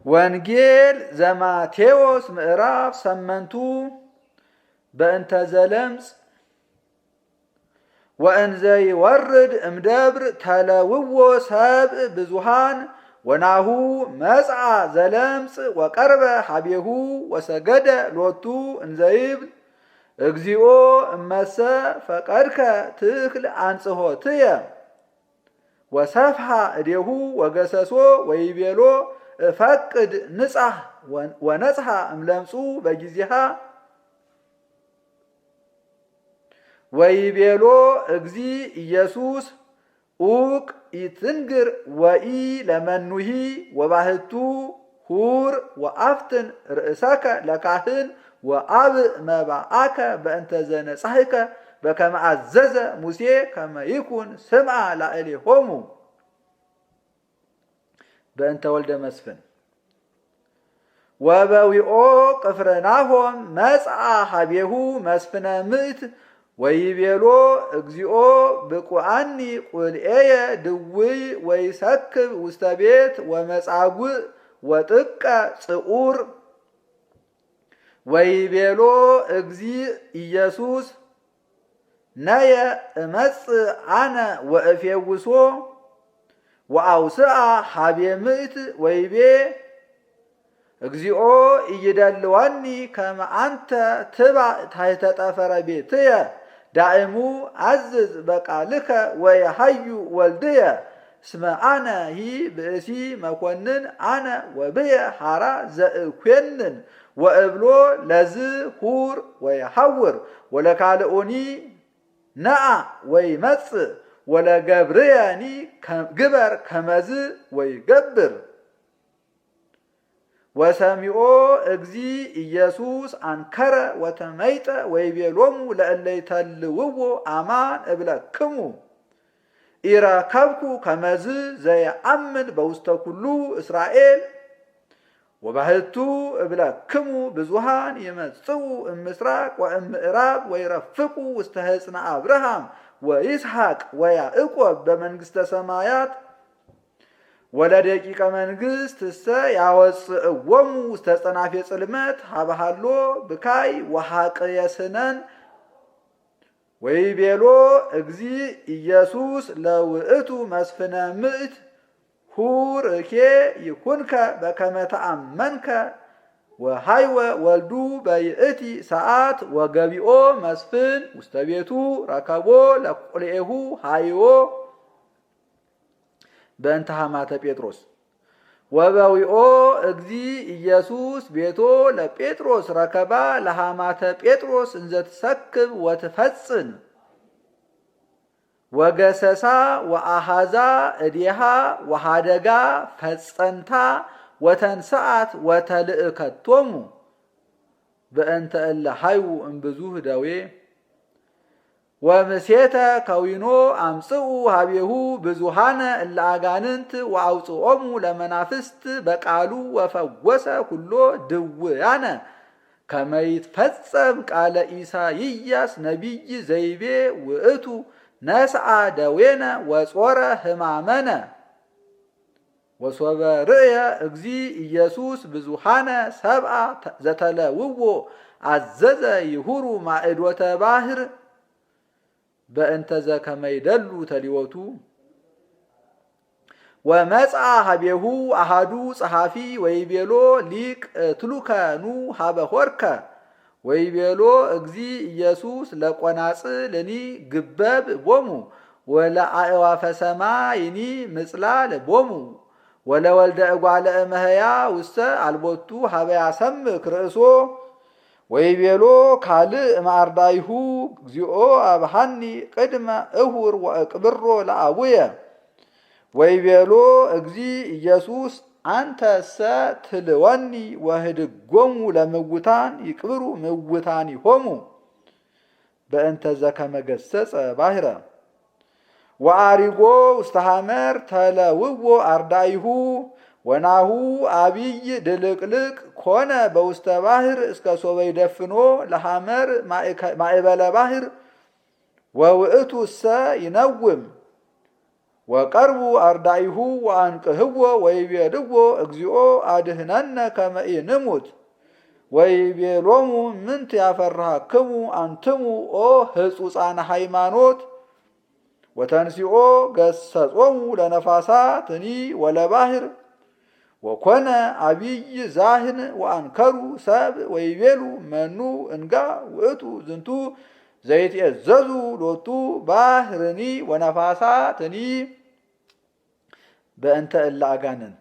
ወንጌል ዘማቴዎስ ምዕራፍ 8 በእንተ ዘለምጽ ወእንዘ ይወርድ እምደብር ተለውዎ ሰብእ ብዙሃን ወናሁ መጽአ ዘለምጽ ወቀርበ ሀቤሁ ወሰገደ ሎቱ እንዘ ይብል እግዚኦ እመሰ ፈቀድከ ትክል አንጽሖትየ ወሰፍሐ እዴሁ ወገሰሶ ወይቤሎ እፈቅድ ንጻሕ ወነጽሐ እምለምጹ በጊዜሃ ወይቤሎ እግዚ ኢየሱስ ኡቅ ኢትንግር ወኢ ለመኑሂ ወባህቱ ሁር ወአፍትን ርእሰከ ለካህን ወአብእ መባአከ በእንተ ዘነጻሕከ በከመ አዘዘ ሙሴ ከመ ይኩን ስምዐ ላዕሌሆሙ በእንተ ወልደ መስፍን ወበዊኦ ቅፍርናሆም መጽአ ሀቤሁ መስፍነ ምእት ወይቤሎ እግዚኦ ብቁአኒ ቁልኤየ ድውይ ወይሰክብ ውስተ ቤት ወመጻጉዕ ወጥቀ ጽዑር ወይቤሎ እግዚ ኢየሱስ ነየ እመጽእ አነ ወእፌውሶ ወአውስአ ሀቤ ምእት ወይቤ እግዚኦ ኢይደልወኒ ከመ አንተ ትባእ ታሕተ ጠፈረ ቤትየ ዳእሙ አዝዝ በቃልከ ወየሐዩ ወልድየ እስመ አነ ሂ ብእሲ መኮንን አነ ወብየ ሐራ ዘእኮንን ወእብሎ ለዝ ሁር ወየሐውር ወለካልኦኒ ነአ ወይመጽእ ወለገብርየኒ ግበር ከመዝ ወይገብር ወሰሚዖ እግዚ ኢየሱስ አንከረ ወተመይጠ ወይቤሎሙ ለእለ ይተልውዎ አማን እብለክሙ ኢረከብኩ ከመዝ ዘየአምን በውስተ ኩሉ እስራኤል ወባህቱ እብለክሙ ብዙሃን ይመጽኡ እምስራቅ ወእምዕራብ ወይረፍቁ ውስተ ሕፅነ አብርሃም ወይስሐቅ ወያዕቆብ በመንግሥተ ሰማያት ወለደቂቀ መንግሥት እሰ ያወፅእዎሙ ውስተ ጸናፌ ጽልመት ሀበሃሎ ብካይ ወሐቅየ ስነን ወይቤሎ እግዚ ኢየሱስ ለውእቱ መስፍነ ምእት ሁር እኬ ይኩንከ በከመ ተአመንከ ወሃይወ ወልዱ በይእቲ ሰዓት ወገቢኦ መስፍን ውስተ ቤቱ ረከቦ ለቁልኤሁ ሃይዎ በእንተ ሐማተ ጴጥሮስ ወበዊኦ እግዚ ኢየሱስ ቤቶ ለጴጥሮስ ረከባ ለሐማተ ጴጥሮስ እንዘ ትሰክብ ወትፈጽን ወገሰሳ ወአሃዛ እዴሃ ወሃደጋ ፈጸንታ ወተንሰአት ወተልእከቶሙ በእንተ እለ ሃይዉ እምብዙኅ ደዌ ወምሴተ ከዊኖ አምጽኡ ሀቤሁ ብዙሃነ እለ አጋንንት ወአውፅኦሙ ለመናፍስት በቃሉ ወፈወሰ ኩሎ ድውያነ ከመ ይትፈጸም ቃለ ኢሳይያስ ነቢይ ዘይቤ ውእቱ ነስአ ደዌነ ወጾረ ሕማመነ ወሶበ ርእየ እግዚ ኢየሱስ ብዙሃነ ሰብአ ዘተለውዎ አዘዘ ይሁሩ ማዕዶተ ባሕር በእንተ ዘከመ ይደሉ ተሊወቱ ወመጽአ ሀቤሁ አሃዱ ጸሐፊ ወይቤሎ ሊቅ ትሉከኑ ሀበ ሆርከ ወይቤሎ እግዚ ኢየሱስ ለቆናጽልኒ ግበብ ቦሙ ወለአዕዋፈ ሰማይኒ ምጽላል ቦሙ ወለወልደ እጓለ እመሕያ ውስተ አልቦቱ ሀበ ያሰምክ ርእሶ ወይቤሎ ካልእ እምአርዳይሁ እግዚኦ አብሃኒ ቅድመ እሁር ወእቅብሮ ለአቡየ ወይቤሎ እግዚ ኢየሱስ አንተሰ ትልወኒ ወህድጎሙ ለምውታን ይቅብሩ ምውታኒሆሙ በእንተ ዘከመ ገሰጸ ባሕረ ወአሪጎ ውስተ ሐመር ተለውዎ አርዳይሁ ወናሁ አብይ ድልቅልቅ ኮነ በውስተ ባሕር እስከ ሶበ ይደፍኖ ለሐመር ማእበለ ባሕር ወውእቱ እሰ ይነውም ወቀርቡ አርዳኢሁ ወአንቅህዎ ወይቤልዎ እግዚኦ አድህነነ ከመ ኢንሙት ወይቤሎሙ ምንት ያፈርሃክሙ አንትሙ ኦ ህጹጻነ ሃይማኖት ወተንሲኦ ገሰጾሙ ለነፋሳትኒ ወለባህር ወኮነ አብይ ዛህን ወአንከሩ ሰብ ወይቤሉ መኑ እንጋ ውእቱ ዝንቱ ዘይትእዘዙ ሎቱ ባህርኒ ወነፋሳትኒ በእንተ እለ አጋንንት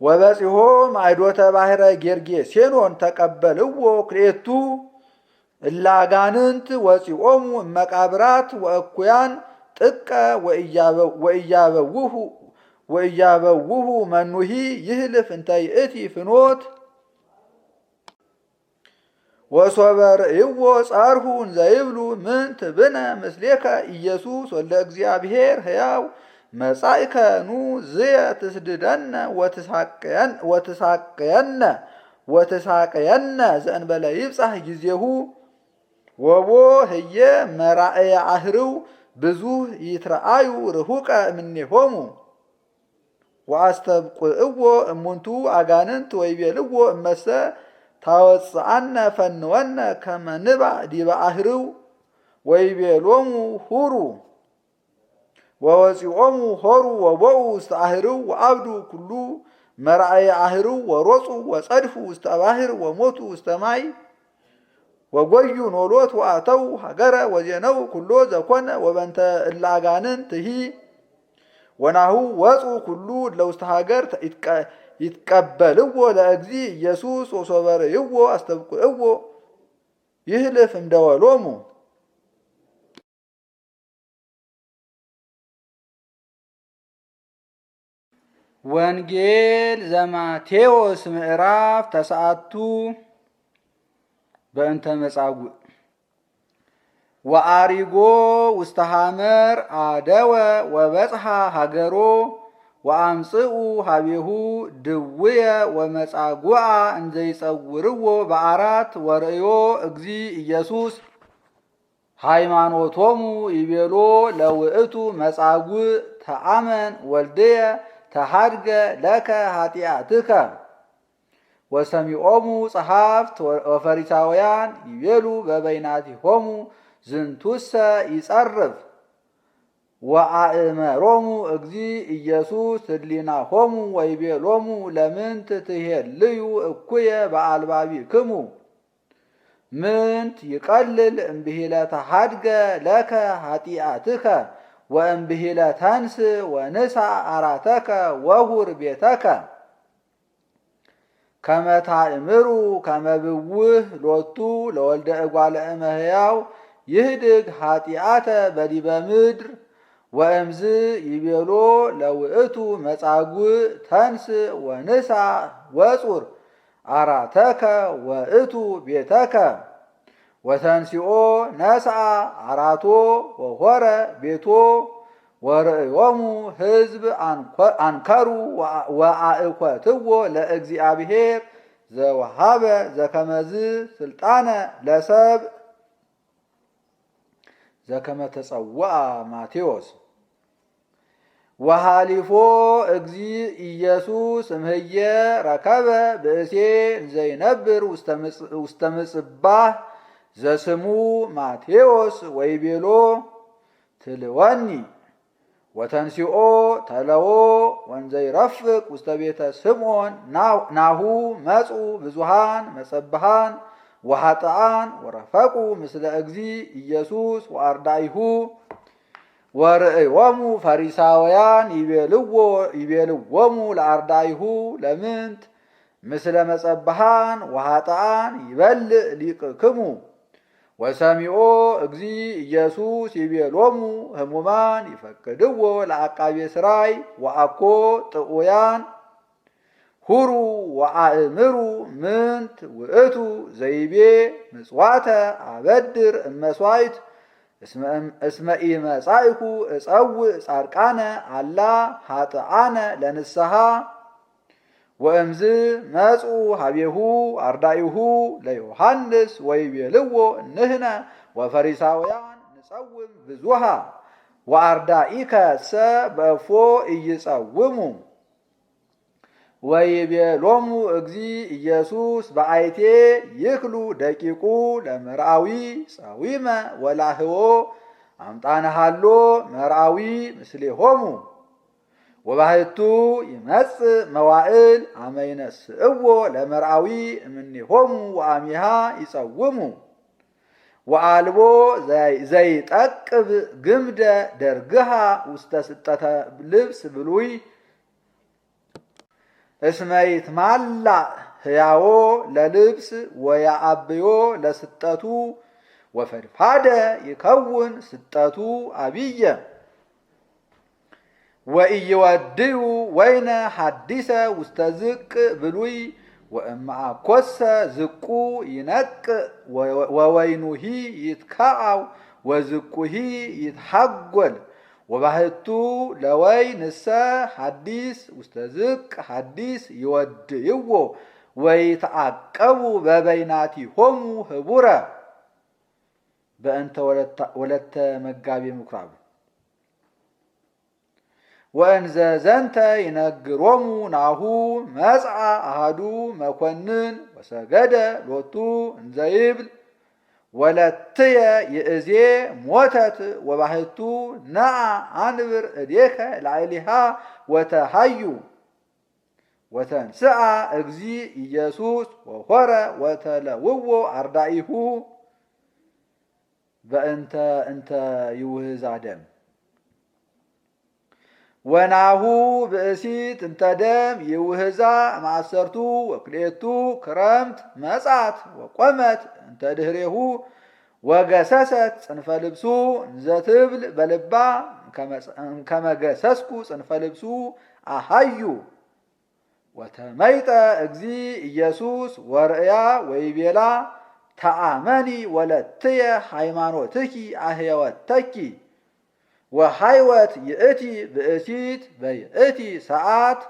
ወበጺሖ ማዕዶተ ባህረ ጌርጌሴኖን ተቀበልዎ ክልኤቱ እለ አጋንንት ወፂኦሙ እመቃብራት ወእኩያን ጥቀ ወኢያበውሁ መኑሂ ይህልፍ እንተ ይእቲ ፍኖት ወሶበ ርእይዎ ጸርሁ እንዘይብሉ ምንት ብነ ምስሌከ ኢየሱስ ወለ እግዚአብሔር ሕያው መጻእከኑ ዝየ ትስድደነ ወትሳቀየነ ዘእንበለ ይብጻሕ ጊዜሁ ወቦ ህየ መራእየ አህርው ብዙህ ይትረአዩ ርሁቀ እምኔሆሙ ወአስተብቁዕዎ እሙንቱ አጋንንት ወይቤልዎ እመሰ ታወፅአነ ፈንወነ ከመ ንባእ ዲበ አህርው ወይቤሎሙ ሁሩ ወወፂኦሙ ሆሩ ወቦኡ ውስተ አህርው ወአብዱ ኩሉ መራእየ አህርው ወሮፁ ወጸድፉ ውስተ ባሕር ወሞቱ ውስተ ማይ ወጎዩ ኖሎት ወአተው ሀገረ ወዜነው ኩሎ ዘኮነ ወበንተ እለ አጋንንትሂ ወናሁ ወፁ ኩሉ እለ ውስተ ሀገር ይትቀበልዎ ለእግዚ ኢየሱስ ወሶበ ርእይዎ አስተብቁዕዎ ይህልፍ እምደወሎሙ። ወንጌል ዘማቴዎስ ምዕራፍ ተስዓቱ በእንተ መጻጉዕ ወአሪጎ ውስተ ሐመር አደወ ወበጽሐ ሀገሮ ወአምጽኡ ሀቤሁ ድውየ ወመጻጉዓ እንዘይጸውርዎ በአራት ወርእዮ እግዚ ኢየሱስ ሃይማኖቶሙ ይቤሎ ለውእቱ መጻጉዕ ተአመን ወልድየ ተሃድገ ለከ ኃጢአትከ ወሰሚዖሙ ጸሐፍት ወፈሪሳውያን ይቤሉ በበይናቲሆሙ ዝንቱሰ ይጸርፍ ወአእመሮሙ እግዚ ኢየሱስ ህሊናሆሙ ወይቤሎሙ ለምንት ትሄልዩ እኩየ በአልባቢክሙ ምንት ይቀልል እምብሂለ ተሃድገ ለከ ኃጢአትከ ወእምብሂለ ተንስ ወንሳ አራተከ ወሁር ቤተከ ከመ ታእምሩ ከመ ብውህ ሎቱ ለወልደ እጓለ እመሕያው ይህድግ ኃጢአተ በዲበ ምድር ወእምዝ ይቤሎ ለውእቱ መጻጉዕ ተንስ ወንሳ ወጹር አራተከ ወእቱ ቤተከ ወተንሲኦ ነስአ አራቶ ወሆረ ቤቶ ወርእዮሙ ህዝብ አንከሩ ወአእኮትዎ ለእግዚአብሔር ዘወሃበ ዘከመዝ ስልጣነ ለሰብ ዘከመ ተጸውዐ ማቴዎስ ወሃሊፎ እግዚ ኢየሱስ እምህየ ረከበ ብእሴ ዘይነብር ውስተ ምጽባህ ዘስሙ ማቴዎስ ወይቤሎ ትልወኒ ወተንሲኦ ተለዎ ወንዘይረፍቅ ውስተ ቤተ ስምዖን ናሁ መጹ ብዙሃን መጸብሃን ወኃጥአን ወረፈቁ ምስለ እግዚ ኢየሱስ ወአርዳኢሁ ወርእዮሙ ፈሪሳውያን ይቤልዎሙ ለአርዳኢሁ ለምንት ምስለ መጸብሃን ወኃጥአን ይበልዕ ሊቅክሙ ወሰሚዖ እግዚ ኢየሱስ ይቤሎሙ ህሙማን ይፈቅድዎ ለአቃቤ ሥራይ ወአኮ ጥዑያን ሁሩ ወአእምሩ ምንት ውእቱ ዘይቤ ምጽዋተ አበድር እመሥዋዕት እስመ ኢመጻእኩ እጸውዕ ጻድቃነ አላ ኃጥአነ ለንስሐ ወእምዝ መጹ ሀቤሁ አርዳኢሁ ለዮሐንስ ወይቤልዎ ንሕነ ወፈሪሳውያን ንጸውም ብዙሃ ወአርዳኢከሰ በእፎ ኢይጸውሙ ወይቤሎሙ እግዚ ኢየሱስ በአይቴ ይክሉ ደቂቁ ለመርአዊ ጸዊመ ወላህዎ አምጣነሃሎ መርአዊ ምስሌሆሙ ወባሕቱ ይመጽእ መዋዕል አመ ይነስእዎ ለመርአዊ እምኔሆሙ ወአሚሃ ይጸውሙ ወአልቦ ዘይጠቅብ ግምደ ደርግሃ ውስተ ስጠተ ልብስ ብሉይ እስመ ይትማላእ ሕያዎ ለልብስ ወያአብዮ ለስጠቱ ወፈድፋደ ይከውን ስጠቱ አብየ ወኢይወድዩ ወይነ ሐዲሰ ውስተ ዝቅ ብሉይ ወእምአኮሰ ዝቁ ይነቅዕ ወወይኑሂ ይትከዓው ወዝቁሂ ይትሐጐል ወባሕቱ ለወይንሰ ሐዲስ ውስተ ዝቅ ሐዲስ ይወድይዎ ወይትዓቀቡ በበይናቲሆሙ ህቡረ በእንተ ወለተ መጋቤ ምኵራብ ወእንዘ ዘንተ ይነግሮሙ ናሁ መጽአ አሐዱ መኰንን ወሰገደ ሎቱ እንዘ ይብል ወለትየ ይእዜ ሞተት ወባሕቱ ነአ አንብር እዴከ ላዕሊሃ ወተሃዩ ወተንስአ እግዚ ኢየሱስ ወሖረ ወተለውዎ አርዳኢሁ በእንተ እንተ ይውህዛ ደም ወናሁ ብእሲት እንተ ደም ይውህዛ ማእሰርቱ ወክልኤቱ ክረምት መጻት ወቆመት እንተ ድኅሬሁ ወገሰሰት ጽንፈ ልብሱ እንዘትብል በልባ ከመገሰስኩ ጽንፈ ልብሱ አሃዩ ወተመይጠ እግዚ ኢየሱስ ወርእያ ወይቤላ ተአመኒ ወለትየ ሃይማኖትኪ አህየወተኪ ወሃይወት ይእቲ ብእሲት በይእቲ ሰዓት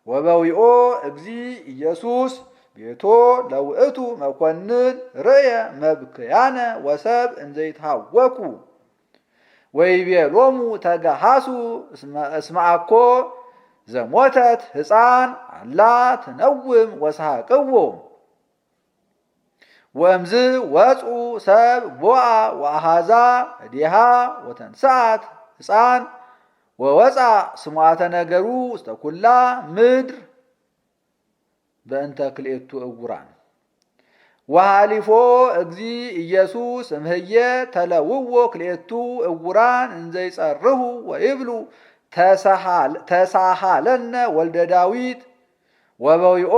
ወበዊኦ እግዚ ኢየሱስ ቤቶ ለውእቱ መኰንን ርእየ መብክያነ ወሰብ እንዘይትሃወኩ ወይቤሎሙ ተገሃሱ እስመ አኮ ዘሞተት ሕፃን አላ ትነውም ወሰሐቅዎ ወእምዝ ወፁ ሰብ ቦአ ወአሃዛ እዴሃ ወተንስአት ሕፃን ወወፃ ስሙዓተ ነገሩ ውስተ ኩላ ምድር በእንተ ክልኤቱ እውራን ወሃሊፎ እግዚ ኢየሱስ እምህየ ተለውዎ ክልኤቱ እውራን እንዘይጸርሁ ወይብሉ ተሳሃለነ ወልደ ዳዊት ወበዊኦ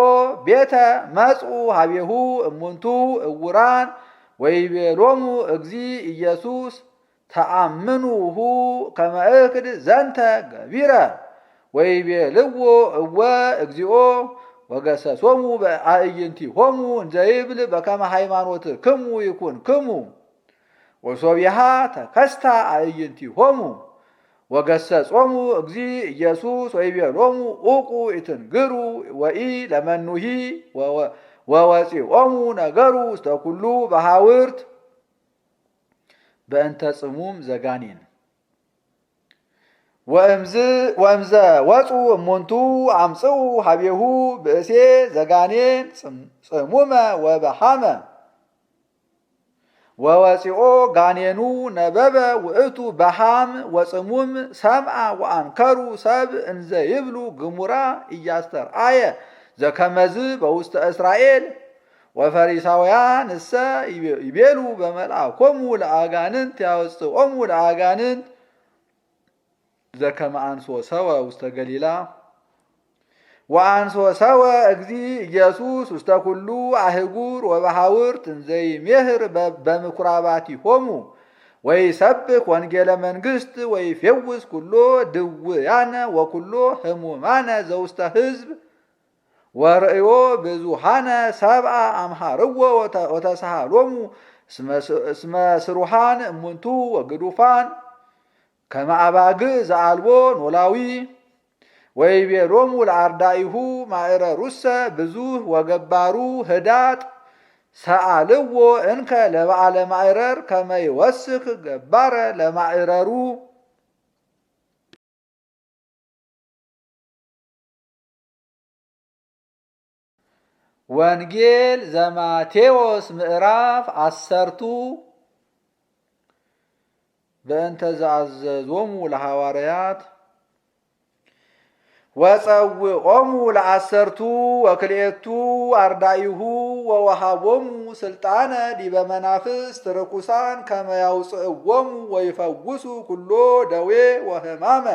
ቤተ መጽኡ ሀቤሁ እሙንቱ እውራን ወይቤሎሙ እግዚ ኢየሱስ ተአምኑሁ ከመ እክድ ዘንተ ገቢረ ወይቤልዎ እወ እግዚኦ ወገሰሶሙ በአዕይንቲሆሙ እንዘ ይብል በከመ ሃይማኖትክሙ ይኩንክሙ ወሶቢሃ ተከስታ አዕይንቲሆሙ ወገሰጾሙ እግዚ ኢየሱስ ወይቤሎሙ ዑቁ ኢትንግሩ ወኢ ለመኑሂ ወወፂኦሙ ነገሩ ውስተ ኩሉ በሃውርት በእንተ ጽሙም ዘጋኔን ወእምዘ ወፁ እሙንቱ አምጽኡ ሀቤሁ ብእሴ ዘጋኔን ጽሙመ ወበሃመ ወወፂኦ ጋኔኑ ነበበ ውእቱ በሃም ወጽሙም ሰምዐ ወአንከሩ ሰብ እንዘ ይብሉ ግሙራ ኢያስተርአየ ዘከመዝ በውስተ እስራኤል ወፈሪሳውያን እሰ ይቤሉ በመልአኮሙ ለአጋንንት ያወፅኦሙ ለአጋንንት ዘከመ አንሶ ሰወ ውስተ ገሊላ ወአንሶ ሰወ እግዚ ኢየሱስ ውስተ ኩሉ አህጉር ወበሃውርት እንዘይሜህር በምኵራባቲሆሙ ወይሰብክ ወንጌለ መንግሥት ወይፌውስ ኩሎ ድውያነ ወኩሎ ህሙማነ ዘውስተ ሕዝብ ወርእዮ ብዙሃነ ሰብአ አምሃርዎ ወተሳሃሎሙ እስመ ስሩሃን እሙንቱ ወግዱፋን ከመ አባግዕ ዘአልቦ ኖላዊ ወይቤሎሙ ለአርዳኢሁ ማዕረሩሰ ብዙህ ወገባሩ ህዳጥ ሰአልዎ እንከ ለበዓለ ማዕረር ከመ ይወስክ ገባረ ለማዕረሩ ወንጌል ዘማቴዎስ ምዕራፍ 10 በእንተ ዘአዘዞሙ ለሐዋርያት ወጸውዖሙ ለአሰርቱ ወክልኤቱ አርዳኢሁ ወወሃቦሙ ስልጣነ ዲበ መናፍስት ርኩሳን ከመ ያውፅእዎሙ ወይፈውሱ ኩሎ ደዌ ወሕማመ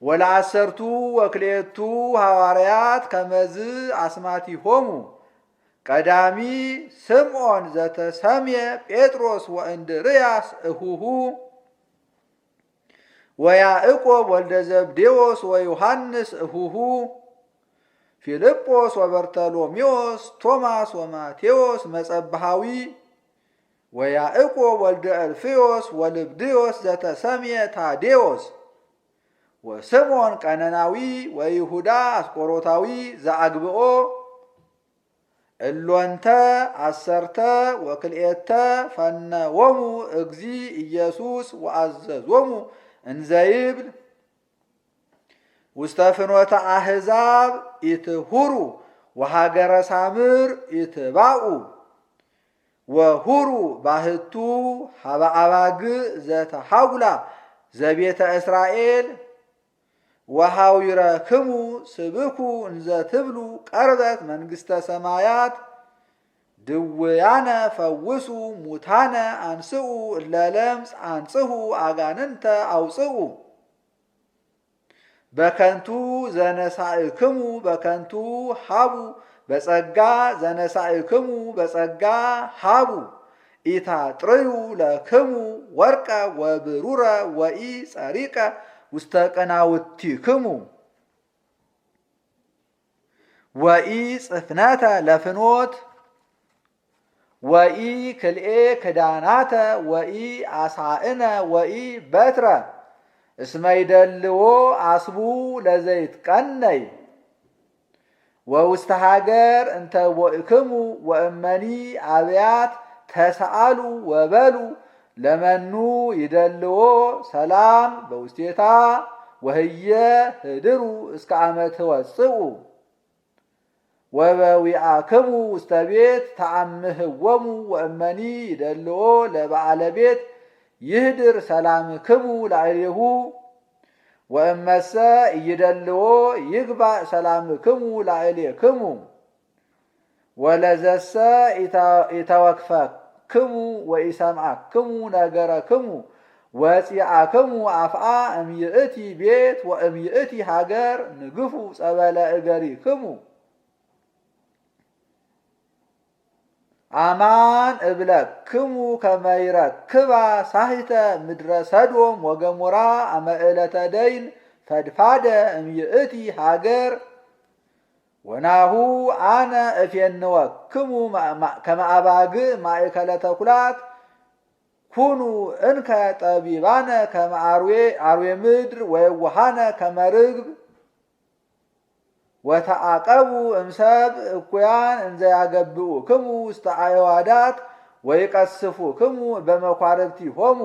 ወለአሰርቱ ወክልኤቱ ሐዋርያት ከመዝ አስማቲሆሙ ቀዳሚ ስምዖን ዘተሰምየ ጴጥሮስ ወእንድርያስ እሁሁ ወያዕቆብ ወልደ ዘብዴዎስ ወዮሐንስ እሁሁ ፊልጶስ ወበርተሎሜዎስ ቶማስ ወማቴዎስ መጸብሃዊ ወያዕቆብ ወልደ እልፍዮስ ወልብድዮስ ዘተሰምየ ታዴዎስ ወስምዖን ቀነናዊ ወይሁዳ አስቆሮታዊ ዘአግብኦ እሎንተ አሰርተ ወክልኤተ ፈነዎሙ እግዚ ኢየሱስ ወአዘዞሙ እንዘይብል ውስተ ፍኖተ አሕዛብ ኢትሁሩ ወሃገረ ሳምር ኢትባኡ ወሁሩ ባህቱ ሀበ አባግዕ ዘተሐውላ ዘቤተ እስራኤል ወሐዊረክሙ ስብኩ እንዘ ትብሉ ቀርበት መንግሥተ ሰማያት ድውያነ ፈውሱ ሙታነ አንስኡ እለ ለምጽ አንጽሑ አጋንንተ አውፅኡ በከንቱ ዘነሳእክሙ በከንቱ ሃቡ በጸጋ ዘነሳእክሙ በጸጋ ሃቡ ኢታጥርዩ ለክሙ ወርቀ ወብሩረ ወኢ ጸሪቀ ውስተ ቅናውቲክሙ ወኢ ጽፍነተ ለፍኖት ወኢ ክልኤ ክዳናተ ወኢ አሳእነ ወኢ በትረ እስመ ይደልዎ አስቡ ለዘይትቀነይ ወውስተ ሃገር እንተ ቦእክሙ ወእመኒ አብያት ተሰአሉ ወበሉ ለመኑ ይደልዎ ሰላም በውስቴታ ወህየ ህድሩ እስከ ዓመት ወፅኡ ወበዊአክሙ ውስተ ቤት ተአምህዎሙ ወእመኒ ይደልዎ ለበዓለ ቤት ይህድር ሰላምክሙ ላዕሌሁ ወእመሰ ይደልዎ ይግባእ ሰላምክሙ ላዕሌክሙ ወለዘሰ ኢተወክፈክሙ ወኢሰምዐክሙ ነገረክሙ ወፂአክሙ አፍአ እምይእቲ ቤት ወእምይእቲ ሃገር ንግፉ ጸበለ እገሪክሙ አማን እብለክሙ ከመ ይረክባ ሳሂተ ምድረ ሰዶም ወገሞራ አመ ዕለተ ደይን ፈድፋደ እምይእቲ ሃገር ወናሁ አነ እፌንወክሙ ከመ አባግዕ ማእከለ ተኩላት ኩኑ እንከ ጠቢባነ ከመ አርዌ ምድር ወየዋሃነ ከመ ርግብ ወተአቀቡ እምሰብ እኩያን እንዘ ያገብኡክሙ ውስተ አዕዋዳት ወይቀስፉክሙ በመኳርብቲሆሙ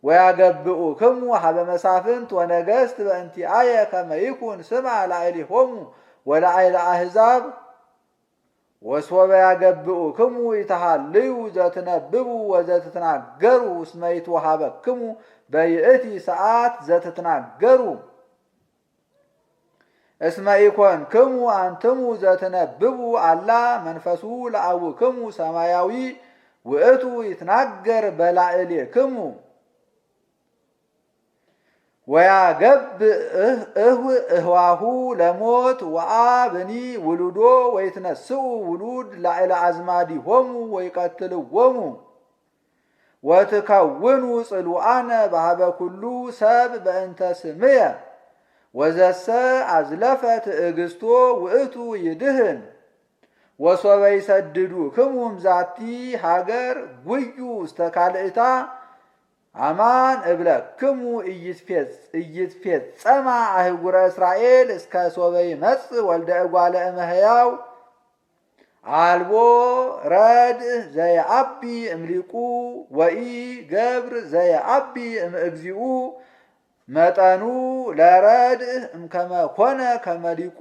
ወያገብኡክሙ ሀበ መሳፍንት ወነገሥት በእንቲአየ ከመ ይኩን ስምዐ ላዕሌሆሙ ወላዕለ አሕዛብ ወሶበ ያገብኡክሙ ይተሃልዩ ዘትነብቡ ወዘትትናገሩ እስመ ይትወሃበክሙ በይእቲ ሰዓት ዘትትናገሩ እስመ ኢኮንክሙ አንትሙ ዘትነብቡ አላ መንፈሱ ለአቡክሙ ሰማያዊ ውእቱ ይትናገር በላዕሌክሙ ወያገብእ እህዋሁ ለሞት ወአብኒ ውሉዶ ወይትነስኡ ውሉድ ላዕለ አዝማዲሆሙ ወይቀትልዎሙ ወትከውኑ ጽሉአነ በሃበ ኩሉ ሰብ በእንተ ስምየ ወዘሰ አዝለፈ ትዕግስቶ ውእቱ ይድህን ወሶበ ይሰድዱክሙ እምዛቲ ሃገር ጉዩ ውስተ ካልእታ አማን እብለክሙ ኢይትፌጸማ አህጉረ እስራኤል እስከ ሶበ ይመጽእ ወልደ እጓለ እመሕያው አልቦ ረድእ ዘየአቢ እምሊቁ ወኢ ገብር ዘየአቢ እምእግዚኡ መጠኑ ለረድእ እምከመ ኮነ ከመ ሊቁ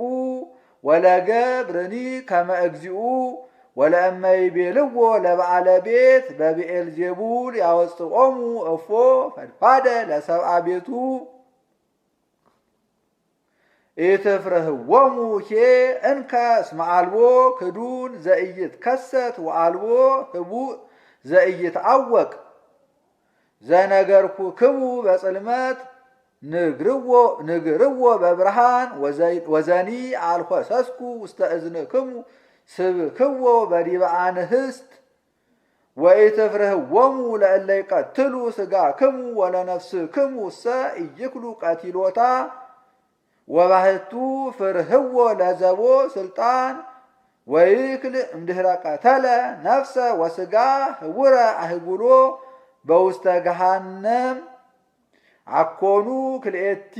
ወለገብርኒ ከመ እግዚኡ ወለእመ ይቤልዎ ለበዓለ ቤት በብዔልዜቡል ያወፅኦሙ እፎ ፈድፋደ ለሰብአ ቤቱ ኢትፍርህዎሙ ኬ እንከ እስመ አልቦ ክዱን ዘኢይትከሰት ወአልቦ ህቡእ ዘኢይትዐወቅ ዘነገርኩክሙ በጽልመት ንግርዎ በብርሃን ወዘኒ አልኮሰስኩ ውስተ እዝንክሙ ስብክዎ በዲበ አንህስት ወኢትፍርህዎሙ ለእለ ይቀትሉ ሥጋክሙ ወለነፍስክሙ እሰ ኢይክሉ ቀቲሎታ ወባህቱ ፍርህዎ ለዘቦ ስልጣን ወይክል እምድኅረ ቀተለ ነፍሰ ወሥጋ ህቡረ አህጉሎ በውስተ ገሃነም አኮኑ ክልኤቲ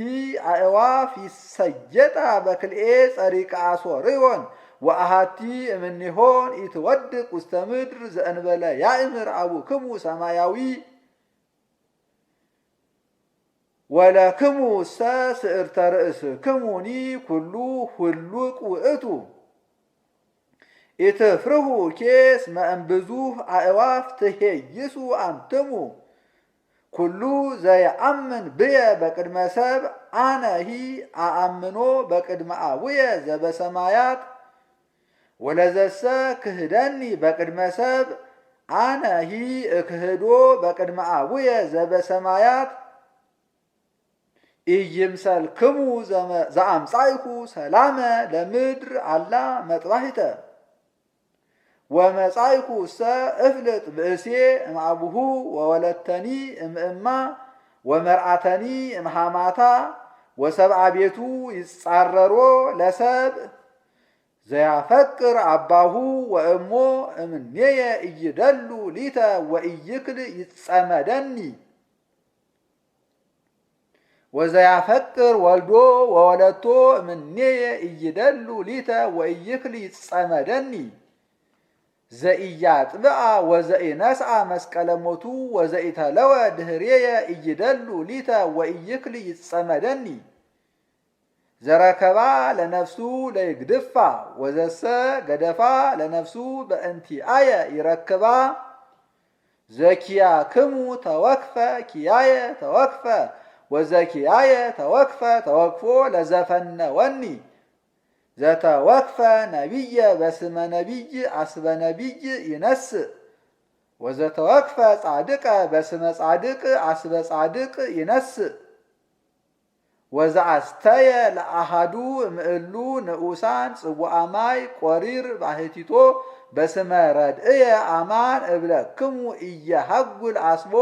አእዋፍ ይሰየጣ በክልኤ ጸሪቀ አሶርዮን ወአሃቲ እምኔሆን ኢትወድቅ ውስተ ምድር ዘእንበለ ያእምር አቡክሙ ሰማያዊ ወለክሙ እሰ ስዕርተ ርእስክሙኒ ኩሉ ሁሉቅ ውእቱ ኢትፍርሁ ኬስ መእንብዙህ አእዋፍ ትሄይሱ አንትሙ ኩሉ ዘየአምን ብየ በቅድመ ሰብ አነሂ አአምኖ በቅድመ አቡየ ዘበሰማያት ወለዘሰ ክህደኒ በቅድመ ሰብ አነሂ እክህዶ በቅድመ አቡየ ዘበሰማያት ኢይምሰልክሙ ዘአምጻእኩ ሰላመ ለምድር አላ መጥባሕተ ወመጻእኩ እሰ እፍልጥ ብእሴ እምአቡሁ ወወለተኒ እምእማ ወመርአተኒ እምሃማታ ወሰብአ ቤቱ ይጻረሮ ለሰብእ ዘያፈቅር አባሁ ወእሞ እምኔየ ኢይደሉ ሊተ ወኢይክል ይጸመደኒ ወዘያፈቅር ወልዶ ወወለቶ እምኔየ ኢይደሉ ሊተ ወኢይክል ይጸመደኒ ዘኢያጥብአ ወዘኢነስአ መስቀለ ሞቱ ወዘኢተለወ ድኅሬየ ኢይደሉ ሊተ ወኢይክል ይጸመደኒ ዘረከባ ለነፍሱ ለይግድፋ ወዘሰ ገደፋ ለነፍሱ በእንቲአየ ይረክባ ዘኪያክሙ ተወክፈ ኪያየ ተወክፈ ወዘኪያየ ተወክፈ ተወክፎ ለዘፈነወኒ ዘተወክፈ ነቢየ በስመ ነቢይ አስበ ነቢይ ይነስእ ወዘተወክፈ ጻድቀ በስመ ጻድቅ አስበ ጻድቅ ይነስእ ወዘአስተየ ለአሃዱ እምእሉ ንዑሳን ጽዋአ ማይ ቆሪር ባሕቲቶ በስመ ረድእየ አማን እብለክሙ ኢየሐጉል አስቦ